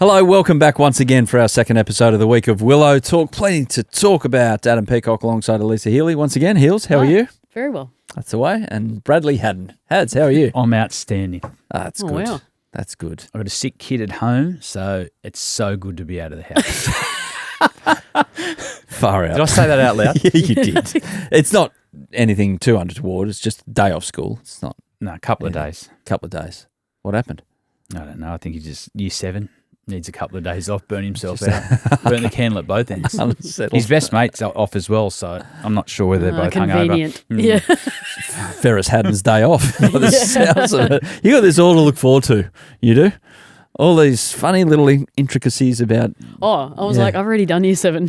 Hello, welcome back once again for our second episode of the week of Willow Talk. Plenty to talk about. Adam Peacock alongside Alyssa Healy. Once again, Heels, how are you? Very well. That's the way. And Bradley Haddin. Hads, how are you? I'm outstanding. That's good. Wow. That's good. I've got a sick kid at home, so it's so good to be out of the house. Far out. Did I say that out loud? Yeah, you did. It's not anything too untoward. It's just a day off school. It's not. No, a couple of days. Couple of days. What happened? I don't know. I think he's just year 7. Needs a couple of days off, burn himself out. Burn the candle at both ends. His best mate's off as well, so I'm not sure whether they're both convenient. hungover. Yeah. Ferris Haddin's day off. By the sounds of it. You got this all to look forward to. You do? All these funny little intricacies about... Oh, I was like, I've already done year 7.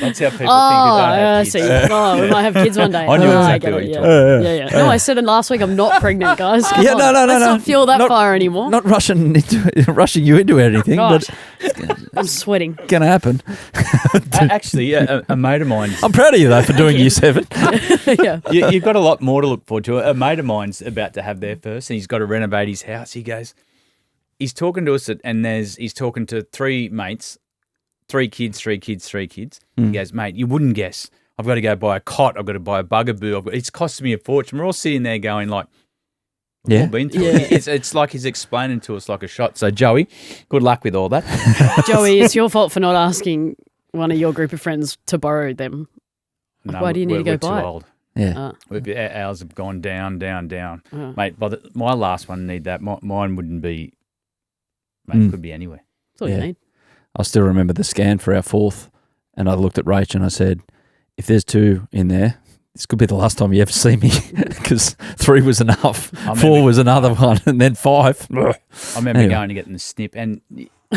That's how people think who don't have kids. See. Oh, we might have kids one day. I knew I exactly get what it, you're yeah. No, I said it last week. I'm not pregnant, guys. Come on. No. Let's not feel that far anymore. Not rushing you into anything, Gosh. but I'm sweating. going to happen. Actually, a mate of mine... I'm proud of you, though, for doing year 7. Yeah. You've got a lot more to look forward to. A mate of mine's about to have their first, and he's got to renovate his house. He goes, he's talking to us, and he's talking to 3 mates, 3 kids. He goes, mate, you wouldn't guess. I've got to go buy a cot. I've got to buy a bugaboo. It's costing me a fortune. We're all sitting there going like, we've all been through it. It's like he's explaining to us like a shot. So, Joey, good luck with all that. Joey, it's your fault for not asking one of your group of friends to borrow them. No, Why do you need to go we're buy too it? old. Yeah. Ours have gone down. Mate, my last one need that. Mine wouldn't be, mate, it could be anywhere. That's all you need. I still remember the scan for our 4th, and I looked at Rach and I said, if there's 2 in there, this could be the last time you ever see me, because 3 was enough, 4 was another one, and then 5. I remember going and getting the snip, and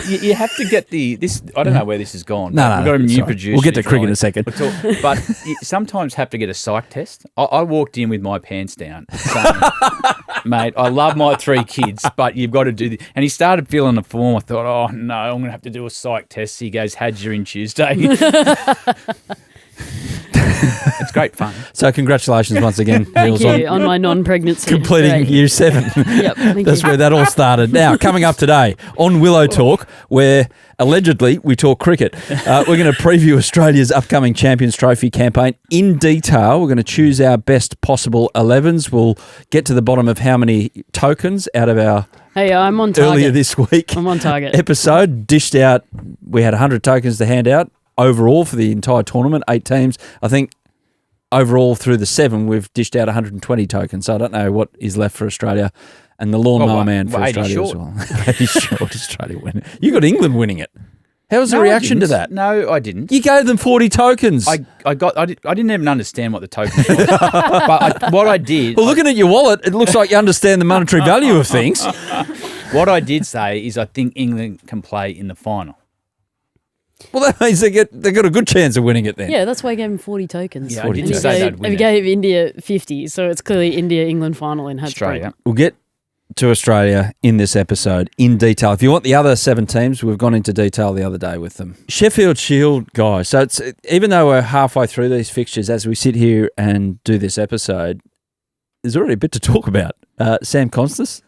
you have to get this. I don't know where this has gone. No, we've got a new producer. We'll get to cricket in a second. But you sometimes have to get a psych test. I walked in with my pants down, saying, mate, I love my 3 kids, but you've got to do this. And he started filling the form. I thought, oh, no, I'm going to have to do a psych test. He goes, Had's you in Tuesday. It's great fun. So congratulations once again. Thank you on my non-pregnancy. Completing Great. year 7. Yep, That's where that all started. Now, coming up today on Willow Talk, where allegedly we talk cricket, we're going to preview Australia's upcoming Champions Trophy campaign in detail. We're going to choose our best possible 11s. We'll get to the bottom of how many tokens out of our Hey, I'm on target. earlier this week I'm on target. episode dished out. We had 100 tokens to hand out overall for the entire tournament, 8 teams. I think overall through the 7, we've dished out 120 tokens. So I don't know what is left for Australia. And the lawnmower man for Australia short. as well. 80 short, Australia winning. You got England winning it. How was the reaction to that? No, I didn't. You gave them 40 tokens. I didn't even understand what the tokens were. But what I did... Well, looking at your wallet, it looks like you understand the monetary value of things. What I did say is I think England can play in the final. Well, that means they got a good chance of winning it then. Yeah, that's why I gave him 40 tokens. Yeah, 40 I didn't say they'd win he it. gave India 50, so it's clearly India-England final in Australia. We'll get to Australia in this episode in detail. If you want the other 7 teams, we've gone into detail the other day with them. Sheffield Shield, guys. So it's even though we're halfway through these fixtures, as we sit here and do this episode, there's already a bit to talk about. Sam Konstas,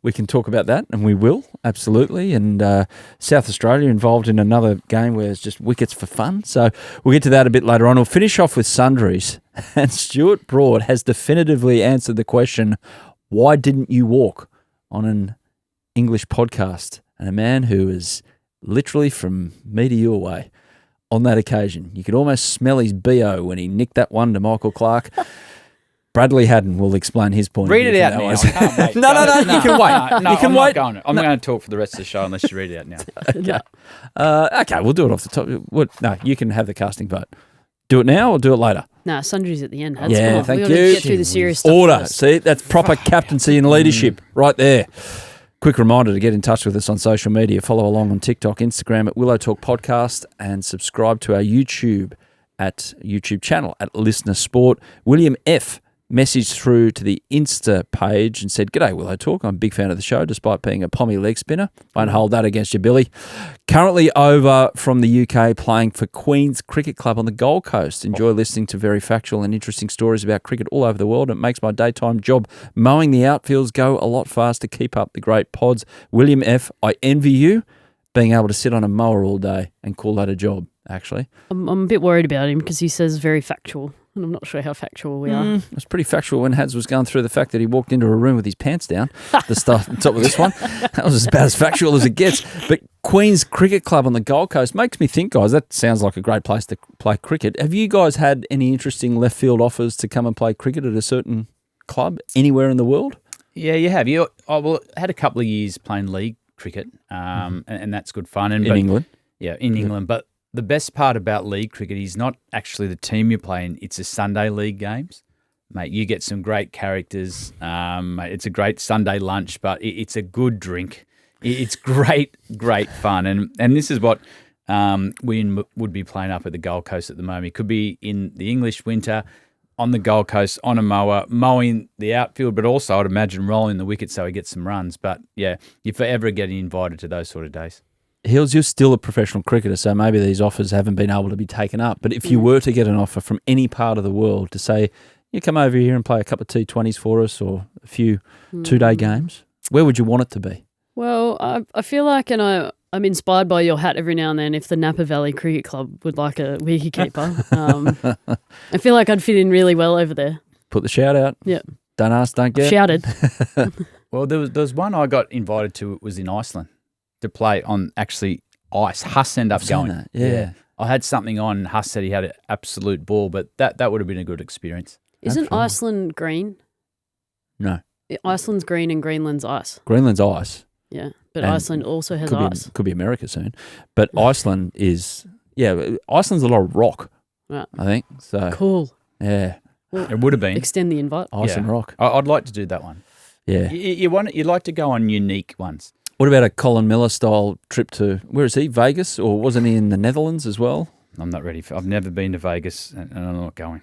we can talk about that, and we will, absolutely. And South Australia involved in another game where it's just wickets for fun. So we'll get to that a bit later on. We'll finish off with Sundries. And Stuart Broad has definitively answered the question, why didn't you walk, on an English podcast? And a man who is literally from me to you away on that occasion. You could almost smell his BO when he nicked that one to Michael Clark. Bradley Haddin will explain his point. Read it out now. I can't wait. No, you can wait. No, you can I'm wait. not going. I'm going to talk for the rest of the show unless you read it out now. Okay, we'll do it off the top. No, you can have the casting vote. Do it now or do it later? Nah, Sundries at the end. That's Yeah, come on. thank we got to you. get through the serious stuff Order. first. See, that's proper captaincy and leadership right there. Quick reminder to get in touch with us on social media. Follow along on TikTok, Instagram at Willow Talk Podcast, and subscribe to our YouTube channel at Listener Sport. William F. messaged through to the Insta page and said, "G'day, Willow Talk. I'm a big fan of the show, despite being a pommy leg spinner. Won't hold that against you, Billy. Currently over from the UK playing for Queen's Cricket Club on the Gold Coast. Enjoy listening to very factual and interesting stories about cricket all over the world. It makes my daytime job mowing the outfields go a lot faster. Keep up the great pods. William F., I envy you being able to sit on a mower all day and call that a job, actually." I'm a bit worried about him because he says very factual, and I'm not sure how factual we are. It was pretty factual when Hads was going through the fact that he walked into a room with his pants down. The stuff on top of this one, that was about as factual as it gets. But Queen's Cricket Club on the Gold Coast makes me think, guys, that sounds like a great place to play cricket. Have you guys had any interesting left field offers to come and play cricket at a certain club anywhere in the world? Yeah, you have. I had a couple of years playing league cricket, and that's good fun. In England? Yeah, in England. But the best part about league cricket is not actually the team you're playing, it's the Sunday league games. Mate, you get some great characters. Mate, it's a great Sunday lunch, but it's a good drink. It's great, great fun. And this is what we would be playing up at the Gold Coast at the moment. It could be in the English winter, on the Gold Coast, on a mower, mowing the outfield, but also I'd imagine rolling the wicket so he gets some runs. But yeah, you're forever getting invited to those sort of days. Hills, you're still a professional cricketer, so maybe these offers haven't been able to be taken up. But if you were to get an offer from any part of the world to say, you come over here and play a couple of T20s for us or a few two-day games, where would you want it to be? Well, I feel like, and I'm inspired by your hat every now and then, if the Napa Valley Cricket Club would like a wicketkeeper. I feel like I'd fit in really well over there. Put the shout out. Yeah. Don't ask, don't get. Shouted. Well, there was one I got invited to. It was in Iceland to play on actually ice. Huss ended up going. That, yeah. I had something on. Huss said he had an absolute ball, but that would have been a good experience. Isn't Iceland green? No. Iceland's green and Greenland's ice. Greenland's ice. Yeah, but And Iceland also has ice. Could be America soon. But Iceland is, Iceland's a lot of rock, Right. I think. So Cool. yeah, Well, It would have been. extend the invite. ice and rock. I'd like to do that one. Yeah. You'd like to go on unique ones. What about a Colin Miller style trip to, where is he, Vegas? Or wasn't he in the Netherlands as well? I'm not ready for. I've never been to Vegas, and I'm not going.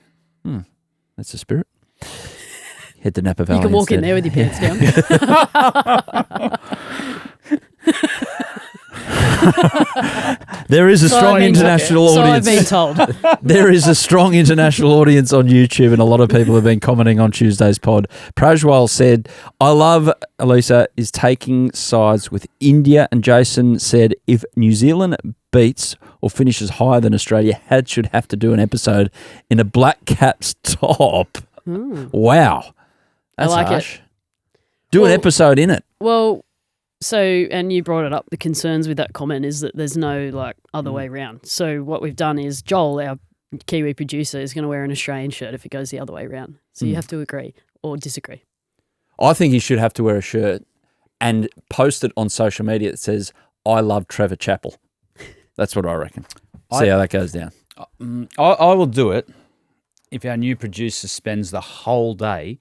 That's the spirit. Head to Napa Valley. You can walk in instead. there with your pants down. There is a strong international So I've audience. been told. There is a strong international audience on YouTube, and a lot of people have been commenting on Tuesday's pod. Prajwal said, "I love Alyssa is taking sides with India," and Jason said, "If New Zealand beats or finishes higher than Australia, Had should have to do an episode in a Black Caps top." Wow, that's like harsh. it. Do an Well- episode in it. Well, so, and you brought it up, the concerns with that comment is that there's no other way round. So what we've done is Joel, our Kiwi producer, is going to wear an Australian shirt if it goes the other way round. So you have to agree or disagree. I think he should have to wear a shirt and post it on social media that says, "I love Trevor Chappell." That's what I reckon. See how that goes down. I will do it if our new producer spends the whole day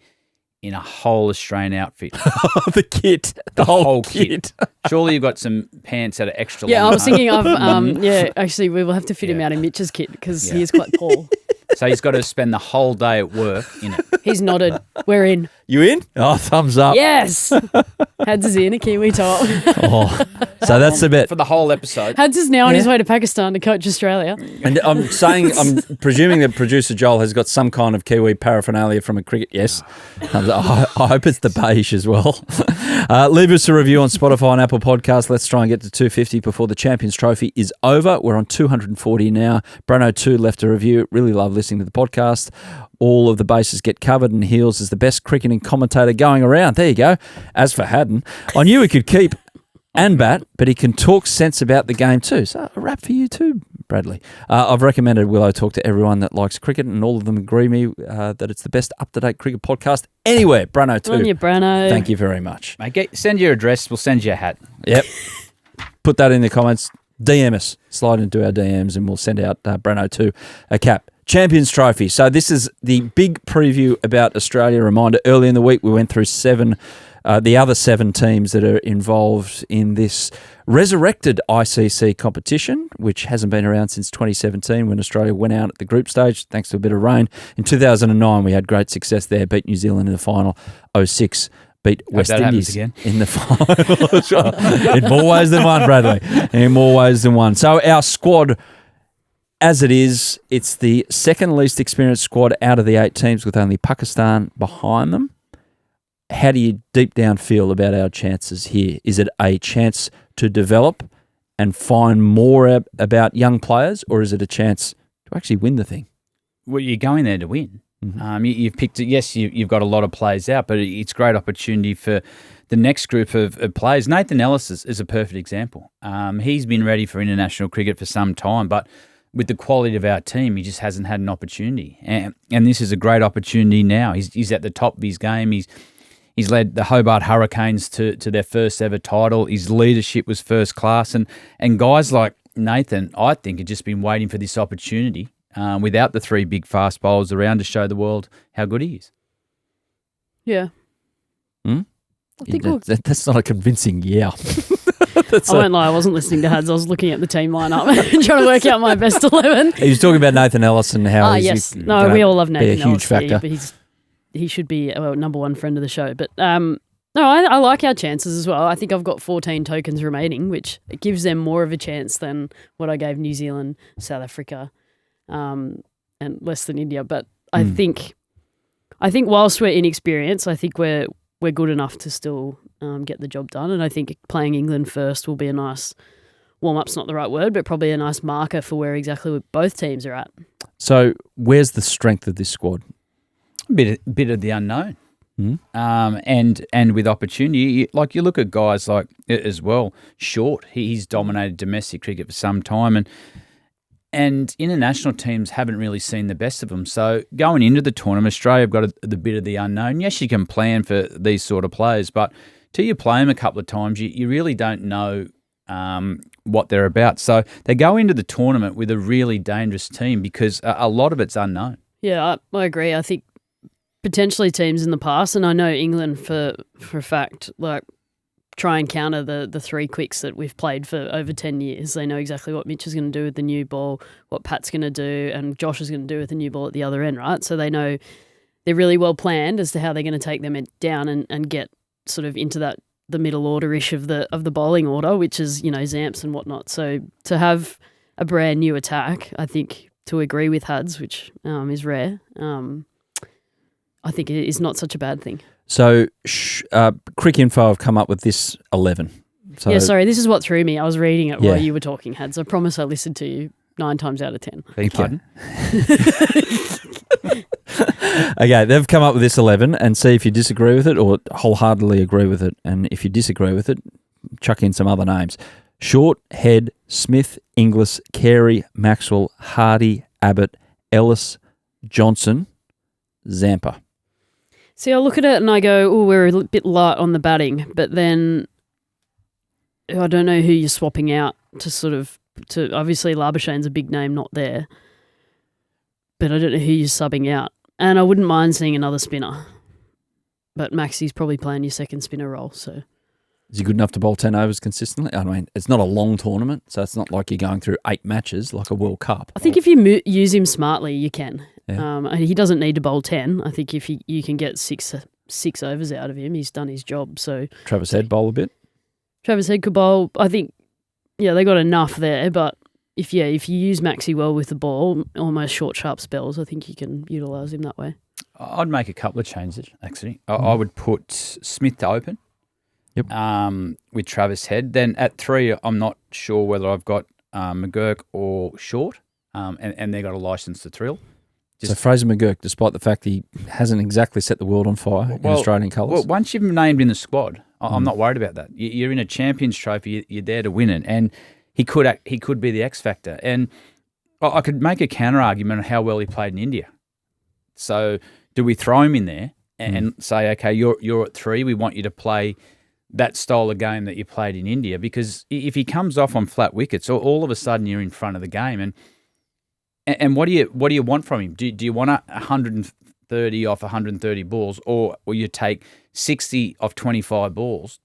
in a whole Australian outfit. The kit. The whole kit. Surely you've got some pants that are extra Yeah, long. I was thinking of, actually we will have to fit him out in Mitch's kit because he is quite tall. So he's got to spend the whole day at work in it. He's nodded. We're in. You in? Oh, thumbs up. Yes. Hads is in a Kiwi top. Oh, so that's the bet. For the whole episode. Hads is now on his way to Pakistan to coach Australia. And I'm presuming that producer Joel has got some kind of Kiwi paraphernalia from a cricket. Yes. I hope it's the beige as well. Leave us a review on Spotify and Apple Podcasts. Let's try and get to 250 before the Champions Trophy is over. We're on 240 now. Brano 2 left a review. Really love listening to the podcast. All of the bases get covered, and Heels is the best cricketing commentator going around. There you go. As for Haddin, I knew he could keep and bat, but he can talk sense about the game too. So a wrap for you too, Bradley. I've recommended Willow Talk to everyone that likes cricket, and all of them agree me that it's the best up-to-date cricket podcast anywhere. Brano too. On you, Brano. Thank you very much. Mate, send your address. We'll send you a hat. Yep. Put that in the comments. DM us. Slide into our DMs, and we'll send out Brano 2 a cap. Champions Trophy. So this is the big preview about Australia. Reminder, early in the week we went through 7 the other 7 teams that are involved in this resurrected ICC competition, which hasn't been around since 2017 when Australia went out at the group stage thanks to a bit of rain. In 2009, we had great success there, beat New Zealand in the final. 06, beat West Indies again. in the final. In more ways than one, Bradley. In more ways than one. So our squad, as it is, it's the second least experienced squad out of the 8 teams with only Pakistan behind them. How do you deep down feel about our chances here? Is it a chance to develop and find more about young players, or is it a chance to actually win the thing? Well, you're going there to win. Mm-hmm. You've picked it. Yes, you've got a lot of players out, but it's a great opportunity for the next group of players. Nathan Ellis is a perfect example. He's been ready for international cricket for some time, but with the quality of our team, he just hasn't had an opportunity. And this is a great opportunity now. He's at the top of his game. He's led the Hobart Hurricanes to their first ever title. His leadership was first class. And guys like Nathan, I think, have just been waiting for this opportunity without the 3 big fast bowlers around to show the world how good he is. Yeah. Hmm? I think that's not a convincing yeah. I won't lie, I wasn't listening to Hads. I was looking at the team lineup and trying to work out my best 11. He was talking about Nathan Ellis and how he's yes. No, we all love Nathan a Ellis. huge factor. But he should be a number 1 friend of the show. But no, I like our chances as well. I think I've got 14 tokens remaining, which gives them more of a chance than what I gave New Zealand, South Africa, and less than India. But I think whilst we're inexperienced, I think we're good enough to still get the job done. And I think playing England first will be a nice warm-up's not the right word, but probably a nice marker for where exactly both teams are at. So where's the strength of this squad? A bit of the unknown. And with opportunity, you look at guys like as well, Short, he's dominated domestic cricket for some time, and international teams haven't really seen the best of them. So going into the tournament, Australia have got the bit of the unknown. Yes, you can plan for these sort of players, but till you play them a couple of times, you really don't know what they're about. So they go into the tournament with a really dangerous team because a lot of it's unknown. Yeah, I agree. I think potentially teams in the past, and I know England for a fact, try and counter the 3 quicks that we've played for over 10 years. They know exactly what Mitch is going to do with the new ball, what Pat's going to do, and Josh is going to do with the new ball at the other end, right? So they know they're really well planned as to how they're going to take them down and get sort of into the middle order-ish of the bowling order, which is, Zamps and whatnot. So to have a brand new attack, I think, to agree with Hads, which is rare, I think it is not such a bad thing. So, Crick Info have come up with this 11. So, yeah, sorry, this is what threw me. I was reading it while you were talking, Hads. I promise I listened to you 9 times out of 10. Beg your pardon? Okay, they've come up with this 11 and see if you disagree with it or wholeheartedly agree with it. And if you disagree with it, chuck in some other names. Short, Head, Smith, Inglis, Carey, Maxwell, Hardy, Abbott, Ellis, Johnson, Zampa. See, I look at it and I go, oh, we're a bit light on the batting, but then I don't know who you're swapping out to obviously Labuschagne's a big name, not there, but I don't know who you're subbing out. And I wouldn't mind seeing another spinner, but Maxi's probably playing your second spinner role, so. Is he good enough to bowl 10 overs consistently? I mean, it's not a long tournament, so it's not like you're going through 8 matches like a World Cup. I think if you use him smartly, you can. Yeah. He doesn't need to bowl 10. I think if you can get six overs out of him, he's done his job. So Travis Head bowl a bit? Travis Head could bowl. I think, they got enough there, but if you use Maxi well with the ball, almost short, sharp spells, I think you can utilise him that way. I'd make a couple of changes, actually. I would put Smith to open. Yep. With Travis Head. Then at 3, I'm not sure whether I've got McGurk or Short, and they've got a licence to thrill. So Fraser McGurk, despite the fact he hasn't exactly set the world on fire in Australian colours. Well, once you've named in the squad, I'm not worried about that. You're in a Champions Trophy. You're there to win it, and he could be the X factor. And I could make a counter argument on how well he played in India. So do we throw him in there and say, okay, you're at 3. We want you to play that style of game that you played in India, because if he comes off on flat wickets, all of a sudden you're in front of the game. And what do you want from him? Do you want 130 off 130 balls, or will you take 60 off 25 balls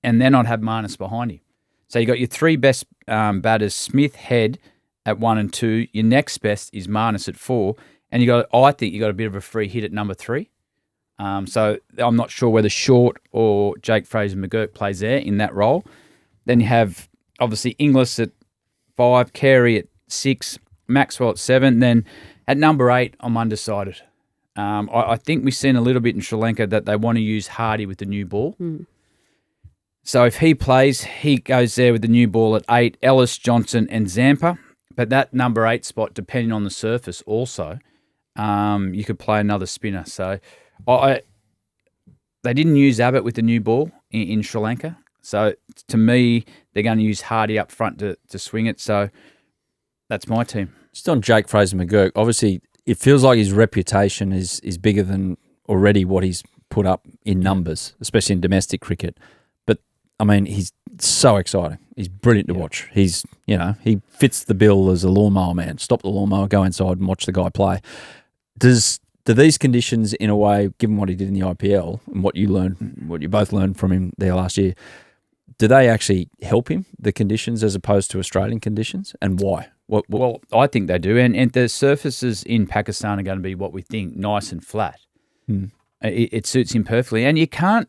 and then I'd have Marnus behind him. So you got your three best batters, Smith, Head at 1 and 2. Your next best is Marnus at 4. And I think you got a bit of a free hit at number 3. So I'm not sure whether Short or Jake Fraser-McGurk plays there in that role. Then you have, obviously, Inglis at 5, Carey at 6, Maxwell at 7. Then at number 8, I'm undecided. I think we've seen a little bit in Sri Lanka that they want to use Hardy with the new ball. So if he plays, he goes there with the new ball at 8, Ellis, Johnson and Zampa. But that number 8 spot, depending on the surface also, you could play another spinner. So they didn't use Abbott with the new ball in Sri Lanka. So to me, they're going to use Hardy up front to swing it. So that's my team. Just on Jake Fraser-McGurk, obviously it feels like his reputation is bigger than already what he's put up in numbers, especially in domestic cricket. But, I mean, he's so exciting. He's brilliant to watch. He's, he fits the bill as a lawnmower man. Stop the lawnmower, go inside and watch the guy play. Do these conditions, in a way, given what he did in the IPL and what you both learned from him there last year, do they actually help him, the conditions, as opposed to Australian conditions, and why? Well, I think they do, and the surfaces in Pakistan are going to be what we think, nice and flat. It suits him perfectly, and you can't,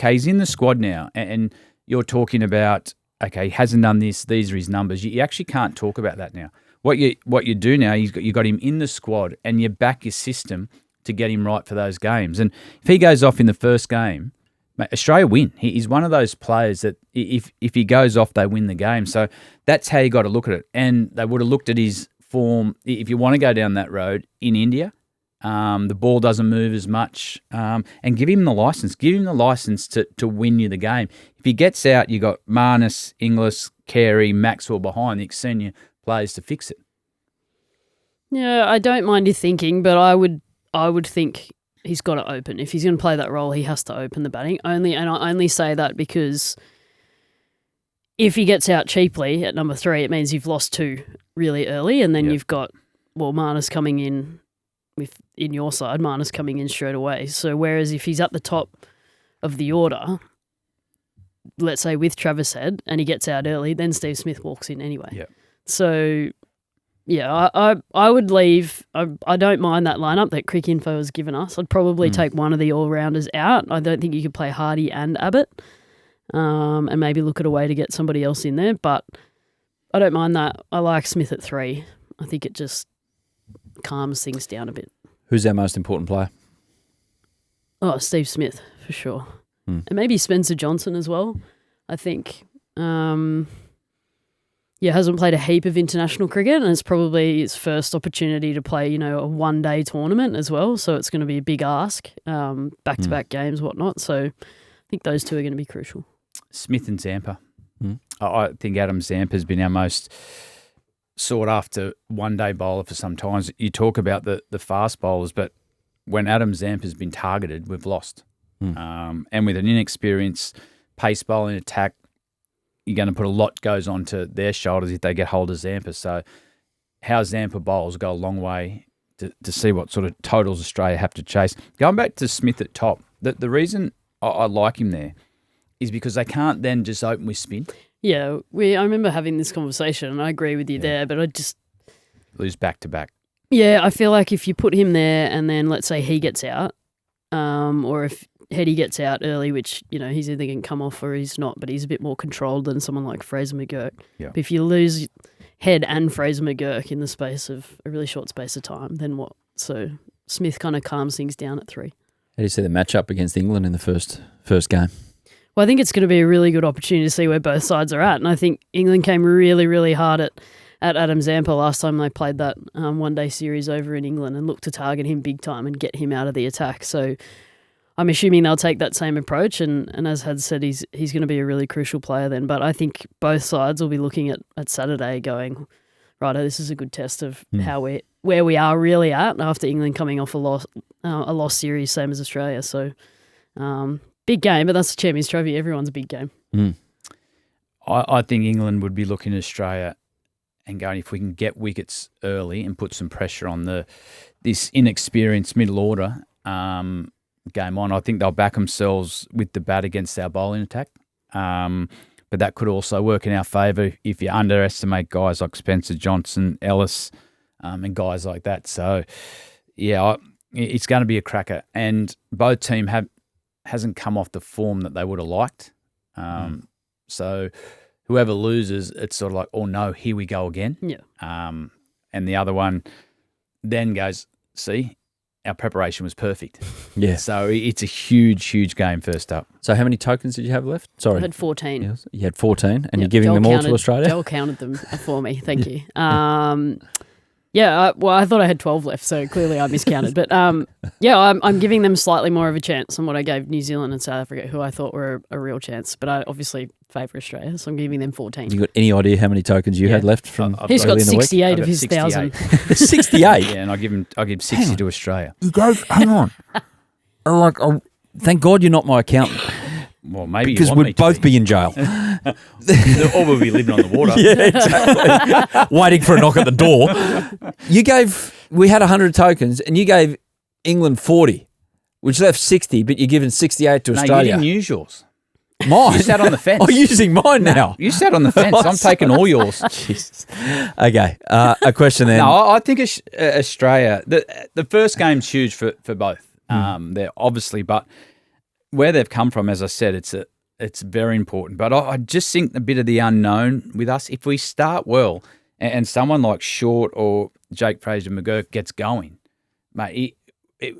he's in the squad now, and you're talking about, he hasn't done this, these are his numbers. You actually can't talk about that now. What you do now, you got him in the squad, and you back your system to get him right for those games. And if he goes off in the first game, mate, Australia win. He's one of those players that if he goes off, they win the game. So that's how you got to look at it. And they would have looked at his form, if you want to go down that road, in India. The ball doesn't move as much, and give him the license. Give him the license to win you the game. If he gets out, you got Marnus, Inglis, Carey, Maxwell behind the senior players to fix it. Yeah, I don't mind your thinking, but I would think he's got to open. If he's going to play that role, he has to open the batting. And I only say that because if he gets out cheaply at number 3, it means you've lost 2 really early, and then you've got Marnus coming in. In your side, Marnus coming in straight away. So whereas if he's at the top of the order, let's say with Travis Head, and he gets out early, then Steve Smith walks in anyway. Yeah. So, I would leave. I don't mind that lineup that Crick Info has given us. I'd probably take one of the all-rounders out. I don't think you could play Hardy and Abbott, and maybe look at a way to get somebody else in there. But I don't mind that. I like Smith at 3. I think it just calms things down a bit. Who's our most important player? Oh, Steve Smith, for sure. And maybe Spencer Johnson as well, I think. Hasn't played a heap of international cricket, and it's probably his first opportunity to play, a one-day tournament as well, so it's going to be a big ask, back-to-back games, whatnot. So I think those two are going to be crucial. Smith and Zampa. I think Adam Zampa has been our most sought after one-day bowler for some time. You talk about the fast bowlers, but when Adam Zampa's been targeted, we've lost. And with an inexperienced pace bowling attack, you're going to put a lot goes onto their shoulders if they get hold of Zampa. So how Zampa bowls go a long way to see what sort of totals Australia have to chase. Going back to Smith at top, the reason I like him there is because they can't then just open with spin. Yeah, I remember having this conversation, and I agree with you there, but I just lose back-to-back. Yeah, I feel like if you put him there and then let's say he gets out, or if Heady gets out early, which, he's either going to come off or he's not, but he's a bit more controlled than someone like Fraser-McGurk. Yeah. But if you lose Head and Fraser-McGurk in the space of a really short space of time, then what? So Smith kind of calms things down at 3. How do you see the matchup against England in the first game? Well, I think it's going to be a really good opportunity to see where both sides are at. And I think England came really, really hard at Adam Zampa last time they played that one-day series over in England and looked to target him big time and get him out of the attack. So I'm assuming they'll take that same approach. And as Had said, he's going to be a really crucial player then. But I think both sides will be looking at Saturday going, righto, this is a good test of where we are really at after England coming off a loss series, same as Australia. So big game, but that's the Champions Trophy. Everyone's a big game. I think England would be looking at Australia and going, if we can get wickets early and put some pressure on this inexperienced middle order, game on. I think they'll back themselves with the bat against our bowling attack. But that could also work in our favour if you underestimate guys like Spencer Johnson, Ellis, and guys like that. So, yeah, it's going to be a cracker. And both team hasn't come off the form that they would have liked. So whoever loses, it's sort of like, oh no, here we go again. Yeah. And the other one then goes, see, our preparation was perfect. Yeah. So it's a huge, huge game first up. So how many tokens did you have left? I Sorry. had 14. Yes. You had 14, and Yep, you're giving Joel them all counted, to Australia? Joel counted them for me. Thank you. Well, I thought I had 12 left, so clearly I miscounted. But I'm giving them slightly more of a chance than what I gave New Zealand and South Africa, who I thought were a real chance. But I obviously favour Australia, so I'm giving them 14. You got any idea how many tokens you had left from He's got early in the week? 68 of his 1,000. 68? Yeah, and I give 60 to Australia. You guys, hang on. Thank God you're not my accountant. Well, maybe Because you want me we'd to both be in jail. Or we'll be living on the water. Yeah, exactly. Waiting for a knock at the door. We had 100 tokens, and you gave England 40, which left 60, but you're giving 68 to No, Australia. you didn't use yours. Mine? You sat on the fence. Oh, you're using mine now. You sat on the fence. I'm taking all yours. Jesus. Okay, a question then. No, I think Australia, the first game's huge for both. They're obviously, but where they've come from, as I said, it's very important. But I just think a bit of the unknown with us, if we start well and someone like Short or Jake Fraser-McGurk gets going, mate,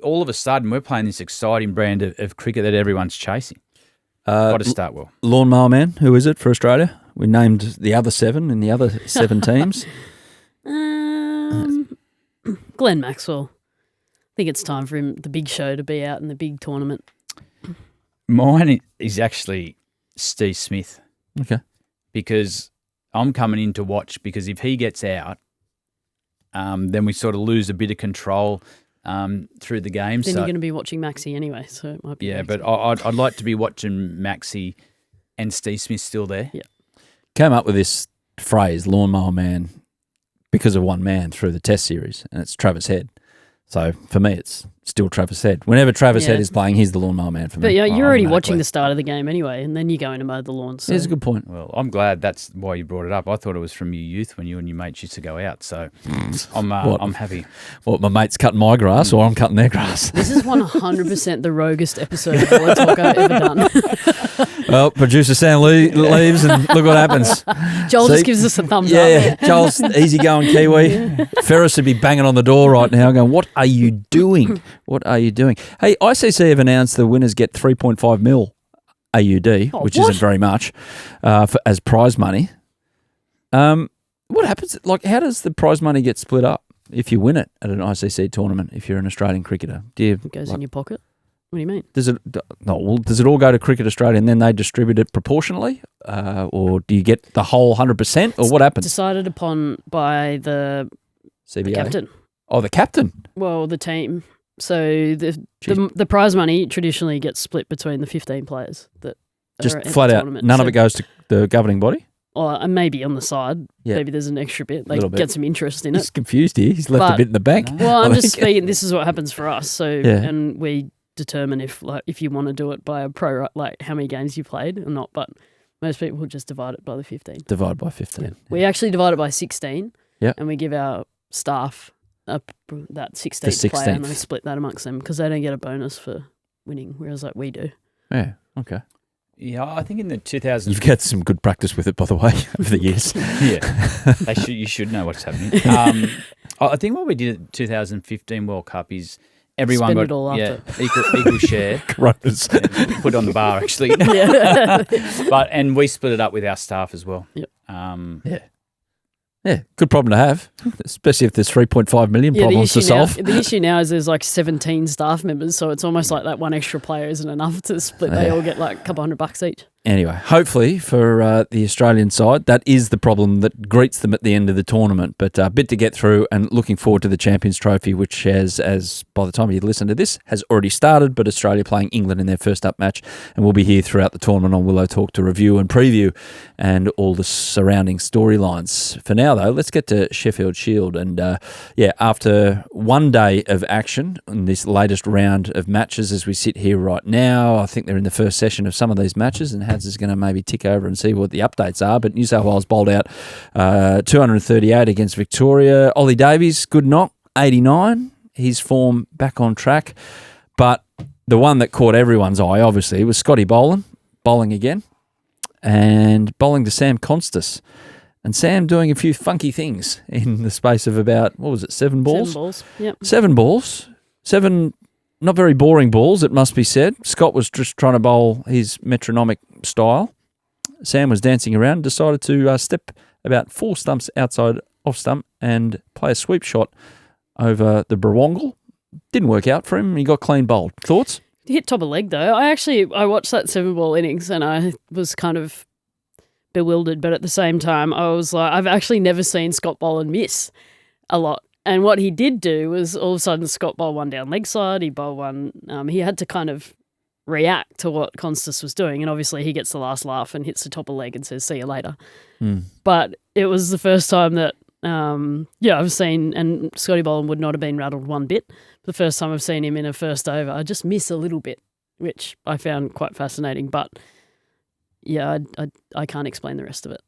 all of a sudden we're playing this exciting brand of cricket that everyone's chasing. Got to start well. Lawnmower Man, who is it for Australia? We named the other 7 in the other 7 teams. Glenn Maxwell. I think it's time for him, the big show, to be out in the big tournament. Mine is actually Steve Smith. Okay. Because I'm coming in to watch, because if he gets out, then we sort of lose a bit of control through the game. Then you're going to be watching Maxi anyway, so it might be. Yeah, Maxi. but I'd like to be watching Maxi and Steve Smith still there. Yeah. Came up with this phrase, Lawnmower Man, because of one man through the Test series, and it's Travis Head. So for me, it's still Travis Head. Whenever Travis Head is playing, he's the Lawnmower Man for me. But yeah, you're already watching the start of the game anyway, and then you go in and mow the lawn. So. That's a good point. Well, I'm glad that's why you brought it up. I thought it was from your youth when you and your mates used to go out. So I'm happy. Well, my mate's cutting my grass or I'm cutting their grass. This is 100% the roguest episode of Willow Talk I've ever done. Well, producer Sam leaves and look what happens. Joel just gives us a thumbs up. Yeah, Joel's easygoing Kiwi. Ferris would be banging on the door right now going, what are you doing? What are you doing? Hey, ICC have announced the winners get 3.5 mil AUD, which isn't very much, as prize money. What happens? Like, how does the prize money get split up if you win it at an ICC tournament, if you're an Australian cricketer? It goes in your pocket? What do you mean? Does it all go to Cricket Australia and then they distribute it proportionally? Or do you get the whole 100%? Or what happens? Decided upon by the CBA? captain. Oh, the captain? Well, the team. So the prize money traditionally gets split between the 15 players that Just are at flat the out, tournament. none of it goes to the governing body? Or maybe on the side, Yeah. maybe there's an extra bit. They Little bit. get some interest in He's it. confused here. He's left a But- bit in the bank. Well, I'm I just think. speaking. This is what happens for us. So, Yeah. and we determine if you want to do it by a pro, like how many games you played or not. But most people will just divide it by the 15. Divide by 15. We actually divide it by 16. Yeah. And we give our staff that 16th, The player, and 16th. they split that amongst them because they don't get a bonus for winning, whereas like we do. Yeah, okay. Yeah, I think in the 2000s. You've had some good practice with it, by the way, over the years. Yeah, you should know what's happening. I think what we did at 2015 World Cup is everyone Spend got it all equal share. Coronas. Put it on the bar actually, Yeah. and we split it up with our staff as well. Yep. Yeah, good problem to have, especially if there's 3.5 million problems to solve. The issue now is there's like 17 staff members, so it's almost like that one extra player isn't enough to split. They all get like a couple $100 each. Anyway, hopefully for the Australian side, that is the problem that greets them at the end of the tournament. But a bit to get through, and looking forward to the Champions Trophy, which has, as by the time you listen to this, has already started. But Australia playing England in their first up match, and we'll be here throughout the tournament on Willow Talk to review and preview and all the surrounding storylines. For now, though, let's get to Sheffield Shield. And after one day of action in this latest round of matches, as we sit here right now, I think they're in the first session of some of these matches, and Hads is going to maybe tick over and see what the updates are. But New South Wales bowled out 238 against Victoria. Ollie Davies, good knock, 89. His form back on track. But the one that caught everyone's eye, obviously, was Scotty bowling again, and bowling to Sam Konstas. And Sam doing a few funky things in the space of about, 7 balls? 7 balls, yep. 7 balls. 7 not very boring balls, it must be said. Scott was just trying to bowl his metronomic style. Sam was dancing around, decided to step about 4 stumps outside off stump and play a sweep shot over the Brawongle. Didn't work out for him. He got clean bowled. Thoughts? He hit top of leg though. I watched that 7-ball innings and I was kind of bewildered, but at the same time I was like, I've actually never seen Scott bowl and miss a lot. And what he did do was all of a sudden Scott bowled one down leg side, he bowled one, he had to kind of react to what Konstas was doing, and obviously he gets the last laugh and hits the top of leg and says, see you later. But it was the first time that, I've seen, and Scotty Boland would not have been rattled one bit. The first time I've seen him in a first over, I just miss a little bit, which I found quite fascinating. But yeah, I can't explain the rest of it.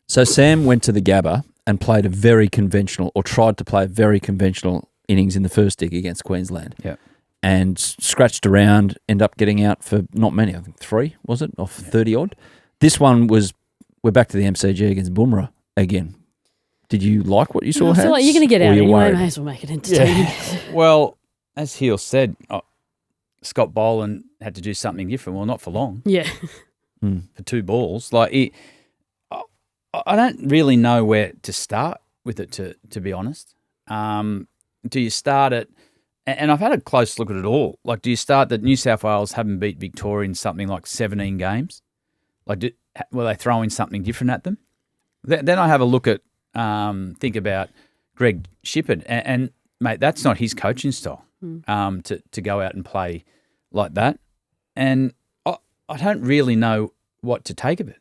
So Sam went to the Gabba and played a very conventional, or tried to play a very conventional innings in the first dig against Queensland. Yeah. And scratched around, ended up getting out for not many, I think 3, was it, off 30-odd. This one was, we're back to the MCG against Bumrah again. Did you like what you saw, I feel like you're going to get out anyway, worried? may as well make it entertaining. Yeah. Well, as Healy said, Scott Boland had to do something different. Well, not for long. Yeah. For 2 balls. I don't really know where to start with it, to be honest. Do you start at, and I've had a close look at it all, do you start that New South Wales haven't beat Victoria in something like 17 games? Were they throwing something different at them? Then I have a look at, think about Greg Shippard, and mate, that's not his coaching style, to go out and play like that. And I don't really know what to take of it.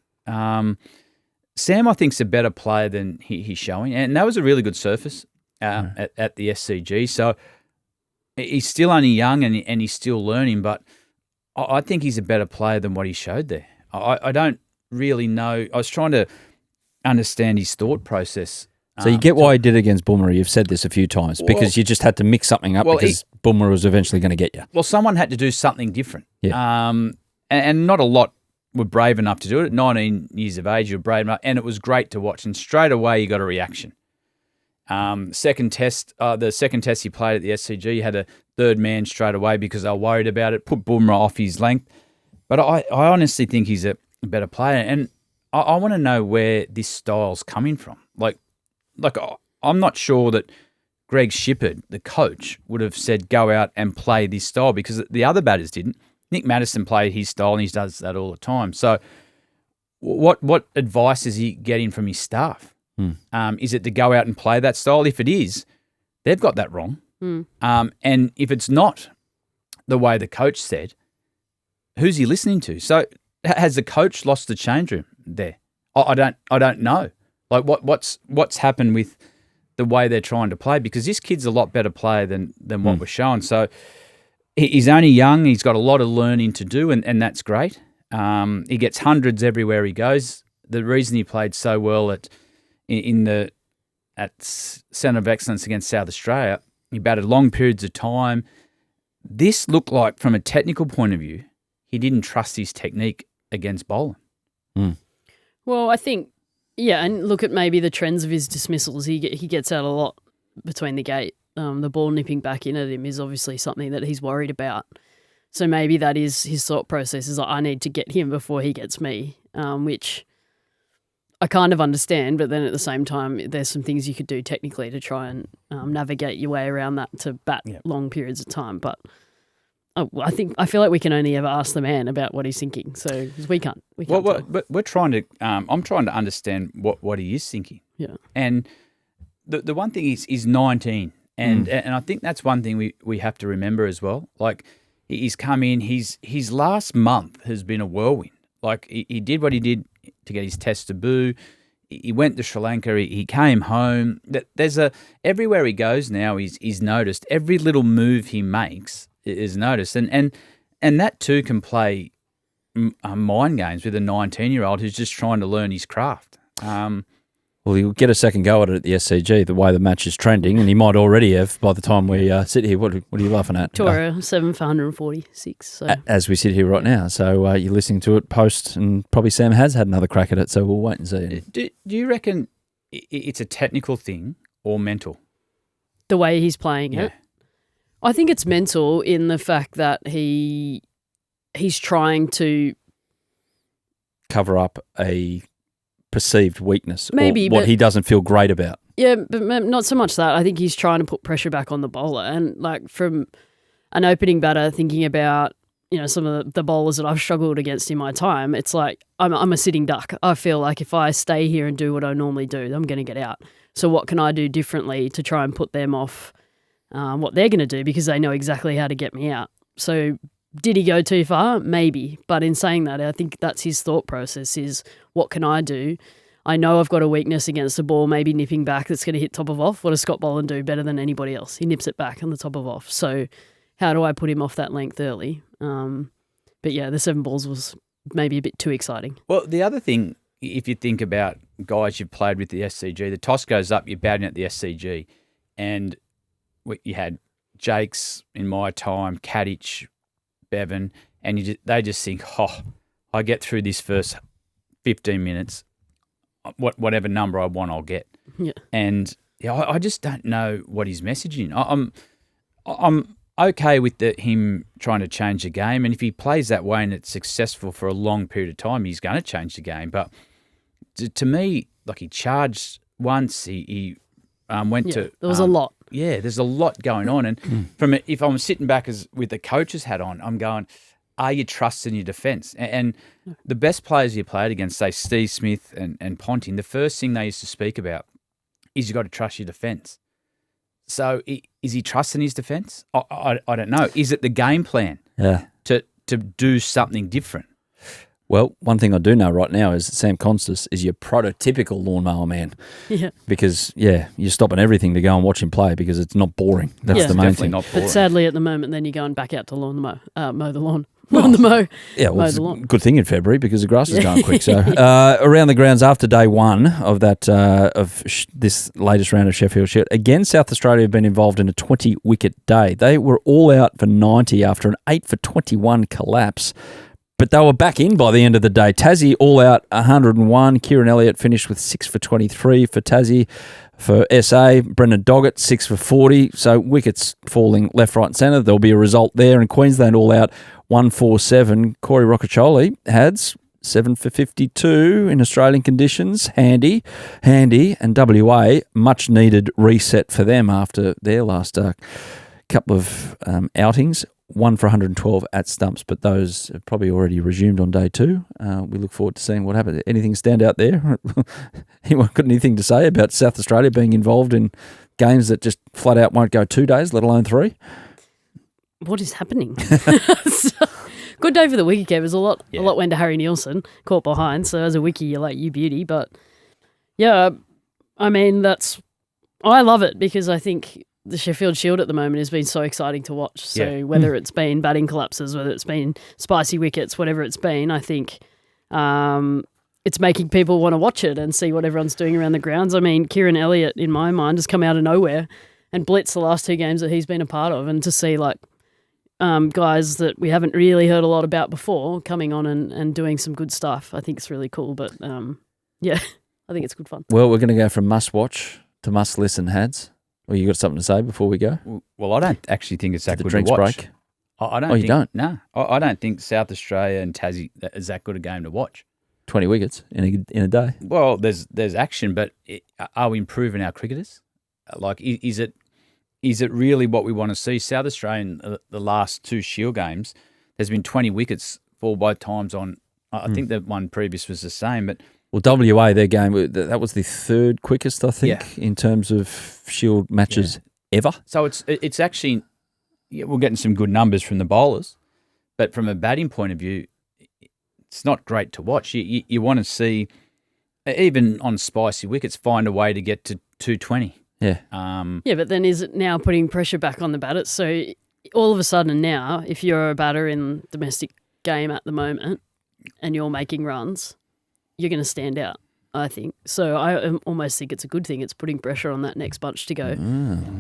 Sam, I think, is a better player than he's showing, and that was a really good surface at the SCG. So he's still only young and he's still learning, but I think he's a better player than what he showed there. I don't really know. I was trying to understand his thought process. So you get why he did against Bumrah. You've said this a few times, because you just had to mix something up because Bumrah was eventually going to get you. Well, someone had to do something different. Yeah. And not a lot were brave enough to do it. At 19 years of age, you were brave enough, and it was great to watch. And straight away, you got a reaction. The second test he played at the SCG, he had a third man straight away because they were worried about it, put Bumrah off his length. But I honestly think he's a better player, and I want to know where this style's coming from. I'm not sure that Greg Shippard, the coach, would have said go out and play this style, because the other batters didn't. Nick Maddison played his style, and he does that all the time. So what advice is he getting from his staff? Is it to go out and play that style? If it is, they've got that wrong. And if it's not the way the coach said, who's he listening to? So has the coach lost the change room there? I don't know. What's happened with the way they're trying to play? Because this kid's a lot better player than what we're showing. So he's only young. He's got a lot of learning to do, and that's great. He gets hundreds everywhere he goes. The reason he played so well at Centre of Excellence against South Australia, he batted long periods of time. This looked like, from a technical point of view, he didn't trust his technique against bowling. Well, I think, and look at maybe the trends of his dismissals. He gets out a lot between the gate. The ball nipping back in at him is obviously something that he's worried about. So maybe that is his thought process, is I need to get him before he gets me, which I kind of understand, but then at the same time, there's some things you could do technically to try and navigate your way around that to bat long periods of time. But I feel like we can only ever ask the man about what he's thinking. So 'cause we can't. Well, tell. but we're trying to. I'm trying to understand what he is thinking. Yeah. And the one thing is he's 19, and I think that's one thing we have to remember as well. Like he's come in. His last month has been a whirlwind. Like he did what he did to get his test debut. He went to Sri Lanka. He came home. There's everywhere he goes now. He's noticed. Every little move he makes is noticed, and that too can play mind games with a 19-year-old who's just trying to learn his craft. Well, he'll get a second go at it at the SCG, the way the match is trending, and he might already have by the time we sit here. What are you laughing at? Torah, 7 for 146. So. As we sit here right now. So you're listening to it post, and probably Sam has had another crack at it, so we'll wait and see. Do you reckon it's a technical thing or mental? The way he's playing it? I think it's mental in the fact that he's trying to cover up a perceived weakness, maybe, or what but, he doesn't feel great about. Yeah, but not so much that. I think he's trying to put pressure back on the bowler, and like from an opening batter, thinking about some of the bowlers that I've struggled against in my time. It's like I'm a sitting duck. I feel like if I stay here and do what I normally do, I'm going to get out. So what can I do differently to try and put them off what they're going to do, because they know exactly how to get me out. So did he go too far? Maybe. But in saying that, I think that's his thought process is, what can I do? I know I've got a weakness against the ball, maybe nipping back that's going to hit top of off. What does Scott Boland do better than anybody else? He nips it back on the top of off. So how do I put him off that length early? But yeah, the 7 balls was maybe a bit too exciting. Well, the other thing, if you think about guys you've played with the SCG, the toss goes up, you're batting at the SCG, and you had Jakes in my time, Kadich, Bevan, and they just think, I get through this first 15 minutes, whatever number I want, I'll get. Yeah. And I just don't know what he's messaging. I'm okay with him trying to change the game, and if he plays that way and it's successful for a long period of time, he's going to change the game. But to me, like, he charged once, he went to. There was a lot. Yeah, there's a lot going on, and if I'm sitting back with the coach's hat on, I'm going, are you trusting your defence? And the best players you played against, say Steve Smith and Ponting, the first thing they used to speak about is you got to trust your defence. So is he trusting his defence? I don't know. Is it the game plan to do something different? Well, one thing I do know right now is that Sam Konstas is your prototypical lawnmower man. Yeah. Because, you're stopping everything to go and watch him play because it's not boring. That's the main thing. Not boring. But sadly, at the moment, then you're going back out to mow the lawn. On the mow. Yeah, well, mow it's the a lawn. good thing in February because the grass is going quick. So around the grounds after day one of that this latest round of Sheffield Shield, again, South Australia have been involved in a 20-wicket day. They were all out for 90 after an 8 for 21 collapse. But they were back in by the end of the day. Tassie all out 101. Kieran Elliott finished with 6 for 23 for Tassie. For SA, Brendan Doggett, 6 for 40. So wickets falling left, right and centre. There'll be a result there. And Queensland all out 147. Corey Rocacholi had 7 for 52 in Australian conditions. Handy. And WA, much needed reset for them after their last couple of outings. 1 for 112 at stumps, but those have probably already resumed on day 2. We look forward to seeing what happens. Anything stand out there? Anyone got anything to say about South Australia being involved in games that just flat out won't go 2 days, let alone 3? What is happening? Good day for the wicketkeepers. A lot went to Harry Nielsen, caught behind. So as a wiki, you're like, you beauty. But yeah, I mean, I love it because I think the Sheffield Shield at the moment has been so exciting to watch. So whether it's been batting collapses, whether it's been spicy wickets, whatever it's been, I think it's making people want to watch it and see what everyone's doing around the grounds. I mean, Kieran Elliott, in my mind, has come out of nowhere and blitzed the last 2 games that he's been a part of. And to see guys that we haven't really heard a lot about before coming on and doing some good stuff, I think it's really cool. But I think it's good fun. Well, we're going to go from must watch to must listen, Hads. Well, you got something to say before we go? Well, I don't actually think it's that good to drinks watch. Break? I don't. You don't? No, I don't think South Australia and Tassie is that good a game to watch. 20 wickets in a day. Well, there's action, but are we improving our cricketers? Like, is it is it really what we want to see? South Australian, the last 2 Shield games, there's been 20 wickets fall both times on. I think the one previous was the same, but Well, WA, their game, that was the 3rd quickest, I think, in terms of Shield matches ever. So it's actually, we're getting some good numbers from the bowlers, but from a batting point of view, it's not great to watch. You want to see, even on spicy wickets, find a way to get to 220. Yeah. But then is it now putting pressure back on the batters? So all of a sudden now, if you're a batter in domestic game at the moment and you're making runs, you're going to stand out, I think. So I almost think it's a good thing. It's putting pressure on that next bunch to go.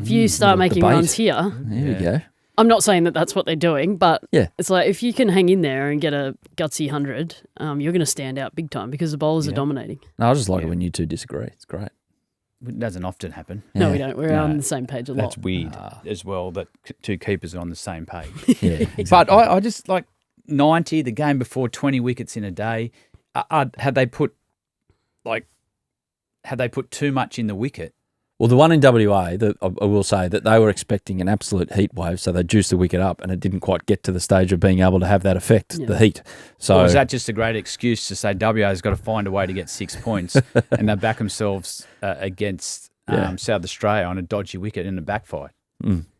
If you start making runs here, there we go. I'm not saying that that's what they're doing, but Yeah. it's like if you can hang in there and get a gutsy 100, you're going to stand out big time because the bowlers are dominating. No, I just like it when you two disagree. It's great. It doesn't often happen. No, we don't. We're on the same page a lot. That's weird as well, that 2 keepers are on the same page. Yeah, exactly. But I just like 90, the game before, 20 wickets in a day. Had they put too much in the wicket? Well, the one in WA, I will say that they were expecting an absolute heat wave, so they juiced the wicket up, and it didn't quite get to the stage of being able to have that effect, the heat. So, or is that just a great excuse to say WA's got to find a way to get 6 points, and they back themselves against South Australia on a dodgy wicket in a backfight?